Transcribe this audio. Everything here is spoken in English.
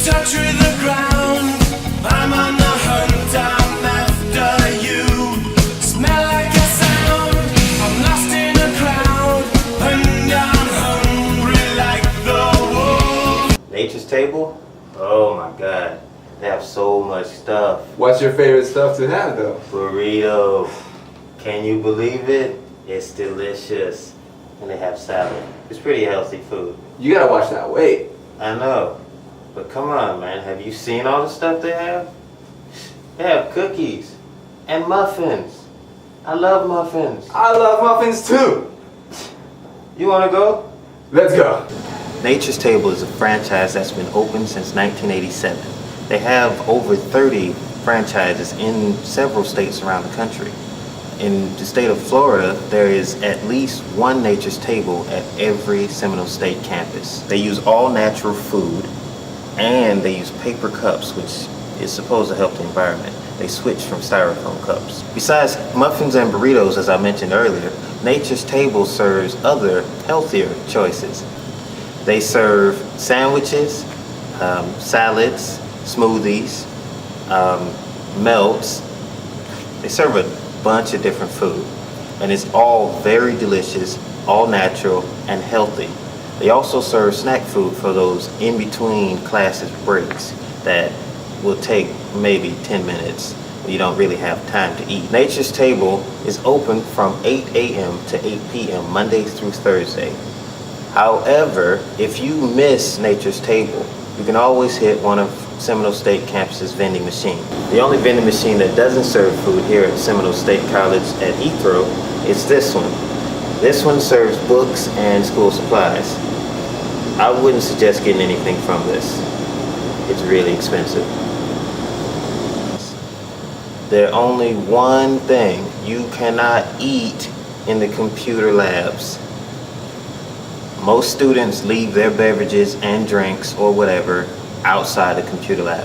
Touch with the ground, I'm on the hunt, I'm after you. Smell like a sound, I'm lost in a crowd, and I'm hungry like the wolf. Nature's Table? Oh my god, they have so much stuff. What's your favorite stuff to have though? Burrito. Can you believe it? It's delicious. And they have salad. It's pretty healthy food. You gotta watch that weight. I know. But come on, man. Have you seen all the stuff they have? They have cookies and muffins. I love muffins. I love muffins too. You want to go? Let's go. Nature's Table is a franchise that's been open since 1987. They have over 30 franchises in several states around the country. In the state of Florida, there is at least one Nature's Table at every Seminole State campus. They use all natural food, and they use paper cups, which is supposed to help the environment. They switch from styrofoam cups. Besides muffins and burritos, as I mentioned earlier, Nature's Table serves other healthier choices. They serve sandwiches, salads, smoothies, melts. They serve a bunch of different food, and it's all very delicious, all natural, and healthy. They also serve snack food for those in-between classes breaks that will take maybe 10 minutes. You don't really have time to eat. Nature's Table is open from 8 a.m. to 8 p.m. Monday through Thursday. However, if you miss Nature's Table, you can always hit one of Seminole State campus's vending machine. The only vending machine that doesn't serve food here at Seminole State College at Heathrow is this one. This one serves books and school supplies. I wouldn't suggest getting anything from this. It's really expensive. There's only one thing you cannot eat in the computer labs. Most students leave their beverages and drinks or whatever outside the computer lab.